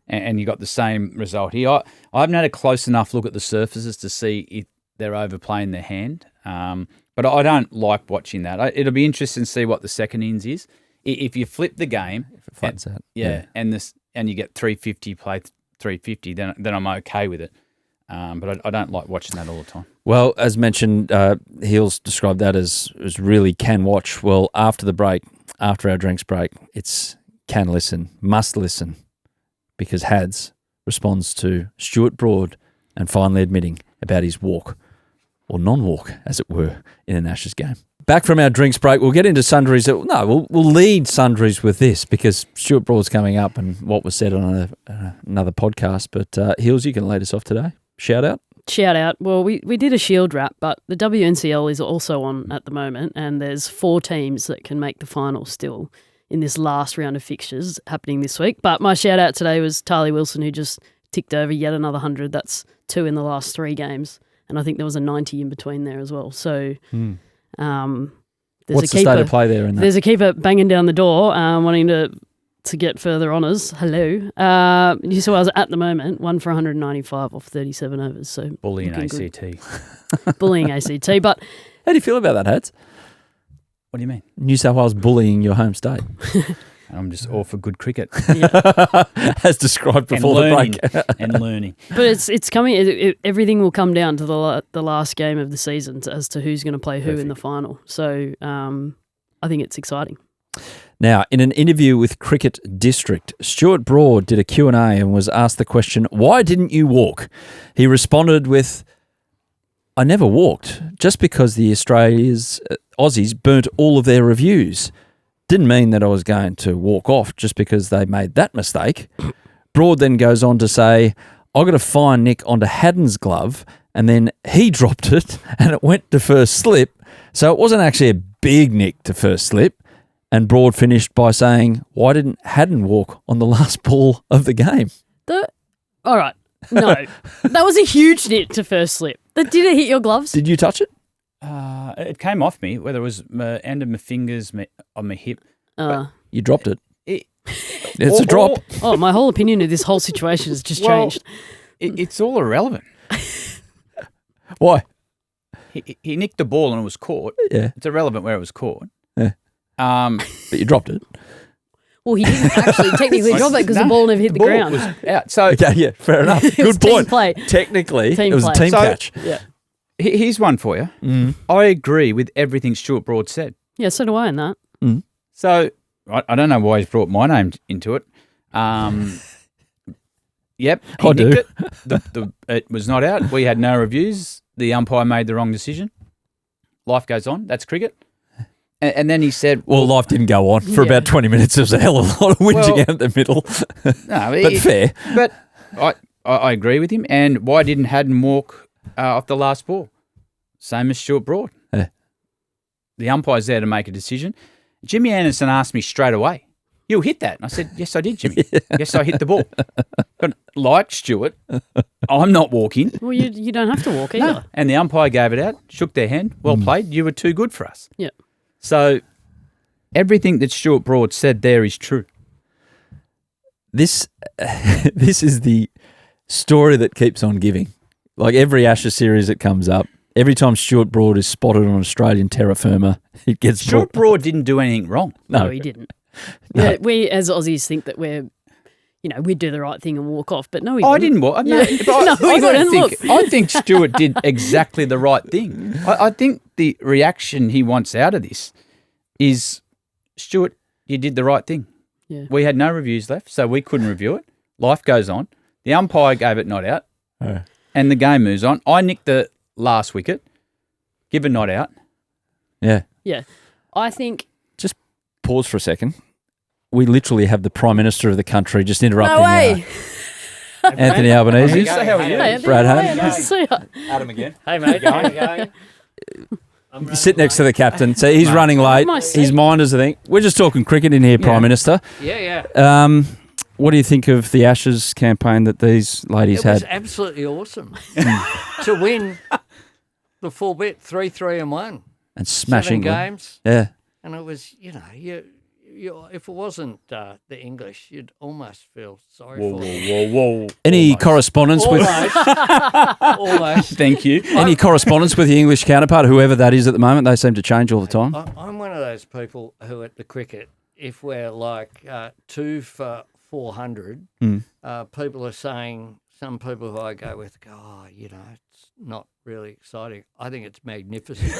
And you got the same result here. I haven't had a close enough look at the surfaces to see if they're overplaying their hand, but I don't like watching that. It'll be interesting to see what the second innings is. If you flip the game, if it flattens out. And you get 350, play 350, then I'm okay with it. But I don't like watching that all the time. Well, as mentioned, Heels described that as really can watch. Well, after the break, after our drinks break, it's can listen, must listen, because Hads responds to Stuart Broad and finally admitting about his walk, or non-walk, as it were, in an Ashes game. Back from our drinks break, we'll get into Sundries. No, we'll lead Sundries with this because Stuart Broad's coming up and what was said on another podcast. But Heels, you can lead us off today. Shout out. Shout out. Well, we did a Shield wrap, but the WNCL is also on at the moment, and there's 4 teams that can make the final still in this last round of fixtures happening this week. But my shout out today was Tarly Wilson, who just ticked over yet another 100. That's 2 in the last 3 games, and I think there was a 90 in between there as well. So... What's the state of play there in that? There's a keeper banging down the door, wanting to get further honours. Hello. New South Wales at the moment, 1 for 195 off 37 overs. So bullying ACT. Bullying ACT. But how do you feel about that, Hads? What do you mean? New South Wales bullying your home state. I'm just all for good cricket. As described before the break. And learning. But it's coming. Everything will come down to the last game of the season as to who's going to play who in the final. So I think it's exciting. Now, in an interview with Cricket District, Stuart Broad did a Q&A and was asked the question, why didn't you walk? He responded with, I never walked, just because the Aussies burnt all of their reviews. Didn't mean that I was going to walk off just because they made that mistake. Broad then goes on to say, I got a fine nick onto Haddin's glove and then he dropped it and it went to first slip. So it wasn't actually a big nick to first slip. And Broad finished by saying, why didn't Haddin walk on the last ball of the game? All right. No, that was a huge nick to first slip. Did it hit your gloves? Did you touch it? It came off me, whether it was my end of my fingers on my hip. You dropped it. It's a drop. My whole opinion of this whole situation has just changed. It's all irrelevant. Why? He nicked the ball and it was caught. Yeah. It's irrelevant where it was caught. Yeah. But you dropped it. Well, he didn't actually technically drop it because the ball never hit the ground. Was out. So okay, yeah, fair enough. Good point. Play. Technically, it was a team catch. Yeah. Here's one for you. I agree with everything Stuart Broad said. Yeah, so do I in that. So I don't know why he's brought my name into it. Yep, I do. It was not out. We had no reviews. The umpire made the wrong decision. Life goes on. That's cricket. And then he said... Well, life didn't go on. For about 20 minutes, there was a hell of a lot of whinging out the middle. No, but fair. But I agree with him. And why didn't Haddin walk off the last ball? Same as Stuart Broad. Yeah. The umpire's there to make a decision. Jimmy Anderson asked me straight away, you hit that. And I said, yes, I did, Jimmy. Yes, I hit the ball. But like Stuart, I'm not walking. Well, you don't have to walk either. No. And the umpire gave it out, shook their hand. Well played. You were too good for us. Yeah. So everything that Stuart Broad said there is true. This is the story that keeps on giving. Like every Ashes series that comes up, every time Stuart Broad is spotted on Australian terra firma, it gets Stuart Broad didn't do anything wrong. No, he didn't. No. Yeah, we as Aussies think that we do the right thing and walk off, but no, he I wouldn't. didn't walk. No, Yeah. but I, No, I he don't wouldn't. think. I think Stuart did exactly the right thing. I think the reaction he wants out of this is, Stuart, you did the right thing. Yeah. We had no reviews left, so we couldn't review it. Life goes on. The umpire gave it not out, and the game moves on. I nicked the last wicket, give a not out. Yeah. Yeah. I think Just pause for a second. We literally have the Prime Minister of the country just interrupting no way. Anthony Albanese. How are you? Hey, Brad hey, Haddin. nice to see you. Adam again. Hey, mate. How you going? You sit next to the captain. So he's running late. My seat. His mind is the thing. We're just talking cricket in here, Prime Minister. Yeah, yeah. What do you think of the Ashes campaign that these ladies It was had? absolutely awesome to win the full bit, 3-3 and 1. And smashing 7 them. games. Yeah. And it was, if it wasn't the English, you'd almost feel sorry for them. whoa. Any correspondence with Almost. Thank you. any correspondence with the English counterpart, whoever that is at the moment? They seem to change all the time. I'm one of those people who at the cricket, if we're like 2 for 400, people are saying, some people who I go with go, it's not really exciting. I think it's magnificent.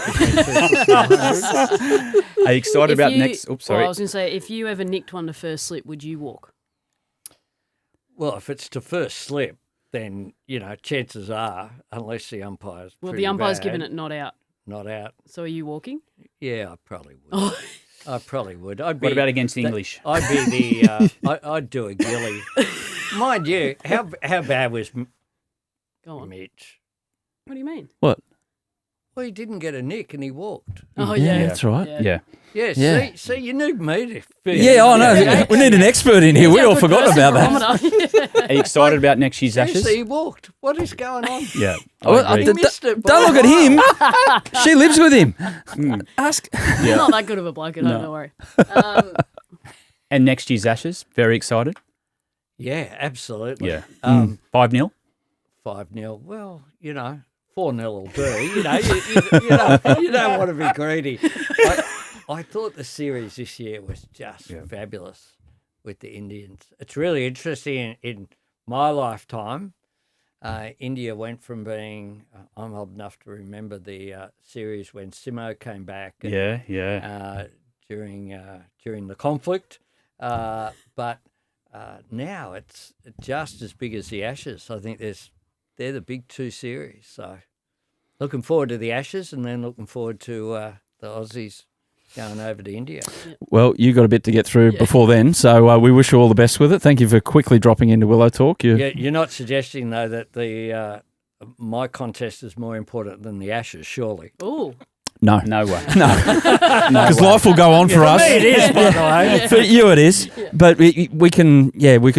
Are you excited about next? Oops, sorry. Well, I was going to say, if you ever nicked one to first slip, would you walk? Well, if it's to first slip, then, chances are, unless the umpire's Well, pretty the umpire's bad, given it not out. not out. So are you walking? Yeah, I probably would. Oh. I probably would. I'd be, What about against the English? I'd be the. I'd do a gilly. Mind you, how bad was Go on. Mitch? What do you mean? What? Well, he didn't get a nick and he walked. Oh, Yeah, yeah. that's right. Yeah. Yeah. Yeah. See, you need me to. Yeah, oh no, we need an expert in here. We all forgot about that. Are you excited about next year's Ashes? Seriously, he walked. What is going on? Yeah. Oh, I agree. He missed it. Don't look at him. She lives with him. Ask. You're not that good of a bloke, don't worry. And next year's Ashes, very excited. Yeah, absolutely. Yeah. 5-0. 5-0. Well, 4-0 will do. You don't want to be greedy. I thought the series this year was just fabulous with the Indians. It's really interesting. In my lifetime, India went from being, I'm old enough to remember the series when Simo came back. And, during the conflict. But now it's just as big as the Ashes. I think they're the big 2 series. So looking forward to the Ashes and then looking forward to the Aussies going over to India. Well, you got a bit to get through before then, so we wish you all the best with it. Thank you for quickly dropping into Willow Talk. You're not suggesting, though, that the my contest is more important than the Ashes, surely? Oh, No. No way. No. Because life will go on for us. It is, by the way. For you it is. But we can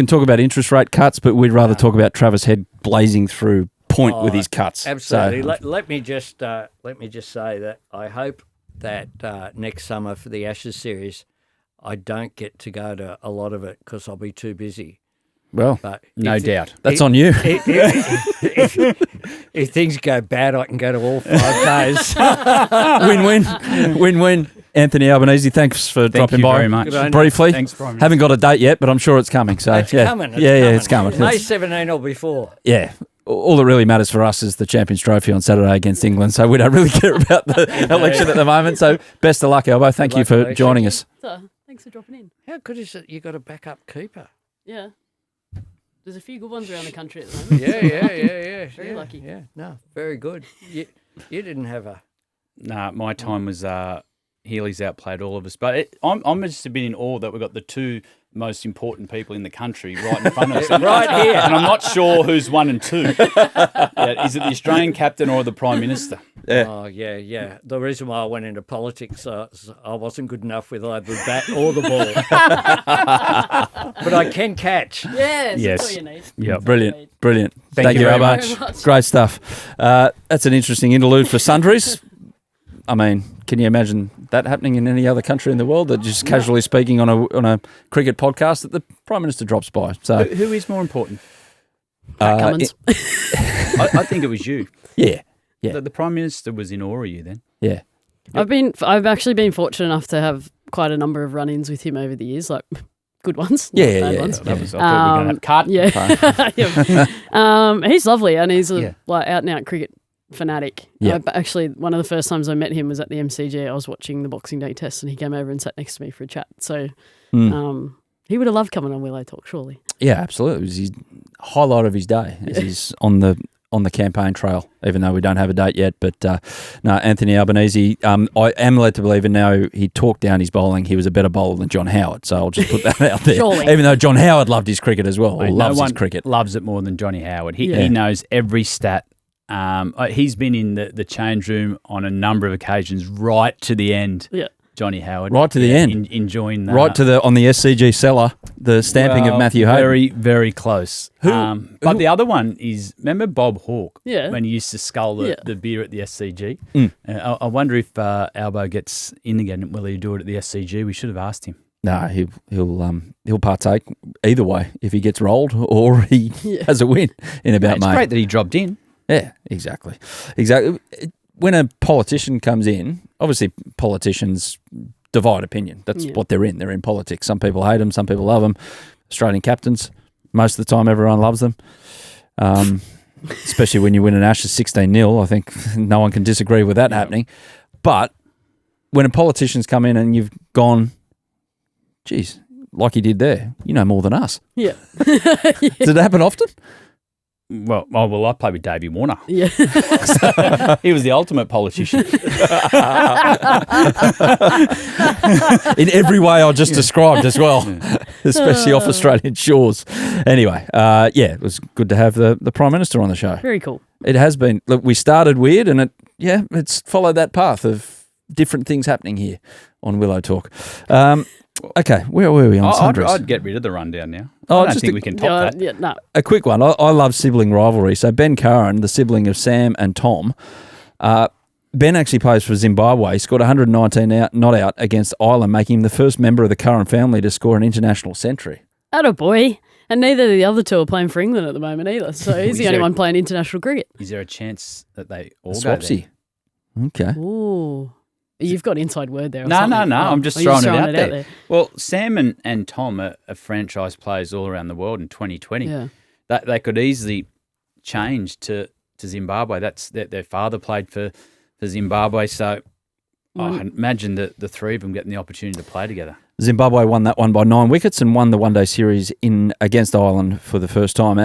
talk about interest rate cuts, but we'd rather talk about Travis Head blazing through point with his cuts. Absolutely. So, Let me just say that I hope that next summer for the Ashes series, I don't get to go to a lot of it because I'll be too busy. well, But No doubt. that's on you. If things go bad, I can go to all 5 days. Win-win. Win-win. Anthony Albanese, thanks for dropping you by. very much. Good on you. Briefly. Thanks, Prime Minister. Haven't got a date yet, but I'm sure it's coming. So It's coming. It's coming. May 17 or before. Yeah. All that really matters for us is the Champions Trophy on Saturday against England. So we don't really care about the election at the moment. So best of luck, Albo. Thank you luck, for Alicia. joining us. so thanks for dropping in. How good is it you got a backup keeper? Yeah. There's a few good ones around the country at the moment. Yeah. Very lucky. Yeah, no, very good. You didn't have a... Nah, my time was Healy's outplayed all of us. But I'm just a bit in awe that we've got the two most important people in the country right in front of us. Right here. And I'm not sure who's 1 and 2. Is it the Australian captain or the Prime Minister? Yeah. Oh, yeah. The reason why I went into politics, I wasn't good enough with either the bat or the ball. But I can catch. Yes, Yes. that's all you need. Yeah. Brilliant. Thank you very Albo. much. Great stuff. That's an interesting interlude for Sundries. I mean, can you imagine that happening in any other country in the world? That just casually speaking on a cricket podcast that the Prime Minister drops by. So Who is more important? Pat Cummins. I think it was you. Yeah. The Prime Minister was in awe of you then. Yeah. I've actually been fortunate enough to have quite a number of run-ins with him over the years, like good ones, not bad ones. I thought we were going to have cut. Yeah. He's lovely, and he's a Yeah. like out and out cricket fanatic. Yeah. Actually, one of the first times I met him was at the MCG. I was watching the Boxing Day test, and he came over and sat next to me for a chat. So he would have loved coming on Willow Talk, surely. Yeah, absolutely. It was his highlight of his day. He's on the campaign trail, even though we don't have a date yet. But no, Anthony Albanese, I am led to believe, and now he talked down his bowling. He was a better bowler than John Howard. So I'll just put that out there. Surely. Even though John Howard loved his cricket as well, or Mate, loves no his one cricket. loves it more than Johnny Howard. Yeah. He knows every stat. He's been in the change room on a number of occasions, right to the end. Yeah. Johnny Howard, Right to the end. enjoying that. Right to on the SCG cellar, the stamping of Matthew Haddin. Very, very close. But the other one is, remember Bob Hawke? Yeah. When he used to scull the beer at the SCG. Mm. I wonder if Albo gets in again. Will he do it at the SCG? We should have asked him. No, he'll partake either way if he gets rolled or he has a win in about It's May. great that he dropped in. Yeah, exactly. When a politician comes in, obviously politicians divide opinion. That's what they're in. They're in politics. Some people hate them, some people love them. Australian captains, most of the time everyone loves them. Especially when you win an Ashes 16-0. I think no one can disagree with that happening. But when a politician's come in and you've gone, geez, like he did there, you know more than us. Yeah. Does it happen often? Well, I played with Davey Warner. Yeah. He was the ultimate politician. In every way I just described as well, especially off Australian shores. Anyway, it was good to have the Prime Minister on the show. Very cool. It has been. Look, we started weird and it's followed that path of different things happening here on Willow Talk. Okay, where were we on Sundries? I'd get rid of the rundown now. Oh, I don't just think we can top that. Yeah, no. A quick one. I love sibling rivalry. So Ben Curran, the sibling of Sam and Tom, Ben actually plays for Zimbabwe. He scored 119 not out against Ireland, making him the first member of the Curran family to score an international century. Attaboy. And neither of the other two are playing for England at the moment either. So he's the only one playing international cricket. Is there a chance that they all go Swapsy. Okay. Ooh. You've got inside word there. Or No. something. I'm just Oh, you're throwing it out there. there. Well, Sam and Tom are franchise players all around the world in 2020. Yeah. That they could easily change to Zimbabwe. That's their father played for Zimbabwe, so I imagine that the three of them getting the opportunity to play together. Zimbabwe won that one by 9 wickets and won the one-day series against Ireland for the first time.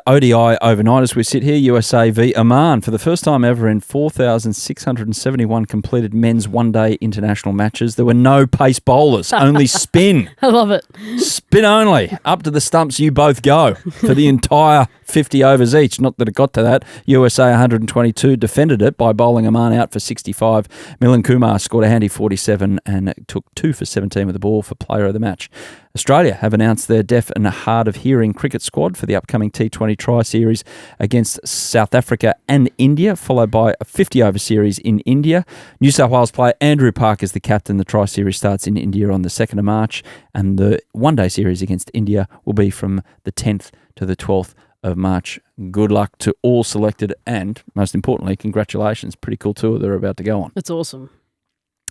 ODI overnight as we sit here, USA v Oman for the first time ever in 4,671 completed men's one-day international matches. There were no pace bowlers, only spin. I love it. Spin only. Up to the stumps you both go for the entire 50 overs each. Not that it got to that. USA 122 defended it by bowling Oman out for 65. Milan Kumar scored a handy 47 and took 2 for 17 with the ball for player of the match. Australia have announced their deaf and hard of hearing cricket squad for the upcoming T20 tri-series against South Africa and India, followed by a 50-over series in India. New South Wales player Andrew Park is the captain. The tri-series starts in India on the 2nd of March, and the one-day series against India will be from the 10th to the 12th of March. Good luck to all selected, and most importantly, congratulations. Pretty cool tour they're about to go on. It's awesome.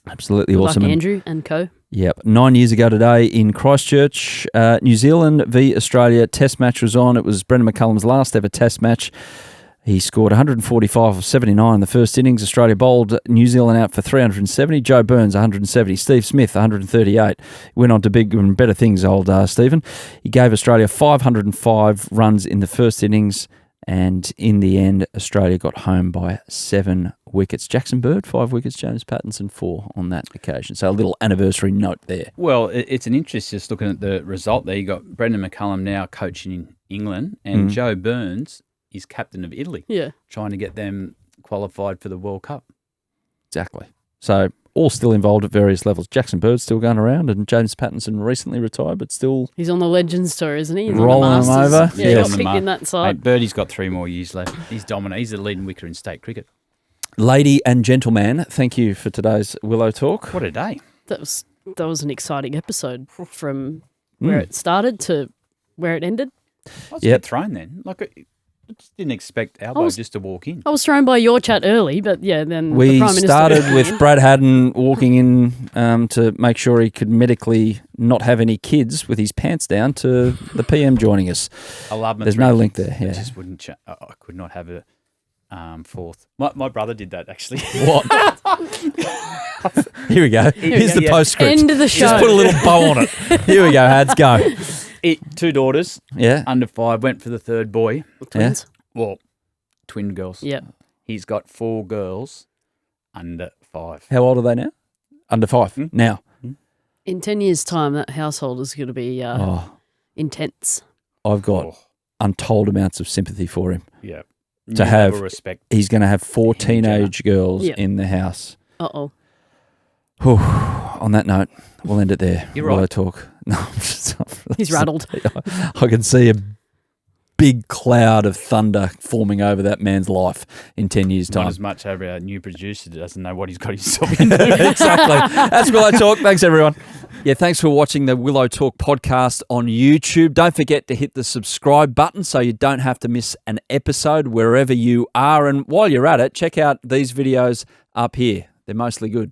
Absolutely Good awesome. luck, Andrew and co. Yep. 9 years ago today in Christchurch, New Zealand v Australia test match was on. It was Brendan McCullum's last ever test match. He scored 145 of 79 in the first innings. Australia bowled New Zealand out for 370. Joe Burns, 170. Steve Smith, 138. Went on to big and better things, old Stephen. He gave Australia 505 runs in the first innings And in the end, Australia got home by 7 wickets. Jackson Bird, 5 wickets. James Pattinson, 4 on that occasion. So a little anniversary note there. Well, it's an interest just looking at the result there. You got Brendan McCullum now coaching in England, and Joe Burns is captain of Italy. Yeah. Trying to get them qualified for the World Cup. Exactly. So all still involved at various levels. Jackson Bird's still going around, and James Pattinson recently retired, but still He's on the Legends Tour, isn't he? He's rolling on the them Masters. over. Yeah, Yes. got picked in that side. Mate, Birdie's got 3 more years left. He's dominant. He's the leading wicker in state cricket. Lady and gentleman, thank you for today's Willow Talk. What a day. That was an exciting episode from where it started to where it ended. I was a bit thrown then. Like, I just didn't expect Albo just to walk in. I was thrown by your chat early, but yeah, then We the Prime Minister started with Brad Haddin walking in to make sure he could medically not have any kids with his pants down to the PM joining us. I love my There's 3 no link kids. there. Yeah. I just wouldn't. I could not have a fourth. My brother did that actually. What? Here we go. Here's the Yeah. postscript. End of the show. Just put a little bow on it. Here we go, Hads, go. 2 daughters, Yeah. under 5. Went for the 3rd boy. Twins. Well, twin girls. Yeah. He's got 4 girls under 5. How old are they now? Under 5 now. In 10 years' time, that household is going to be intense. I've got untold amounts of sympathy for him. Yeah. To New have- level respect. He's going to have 4 teenage girls Yeah. in the house. Uh-oh. Whew. On that note, we'll end it there. You're Willow right. Talk. No, I'm just, He's rattled. I can see a big cloud of thunder forming over that man's life in 10 years' Not time. as much over our new producer that doesn't know what he's got himself into. Exactly. That's Willow Talk. Thanks, everyone. Yeah, thanks for watching the Willow Talk podcast on YouTube. Don't forget to hit the subscribe button so you don't have to miss an episode wherever you are. And while you're at it, check out these videos up here. They're mostly good.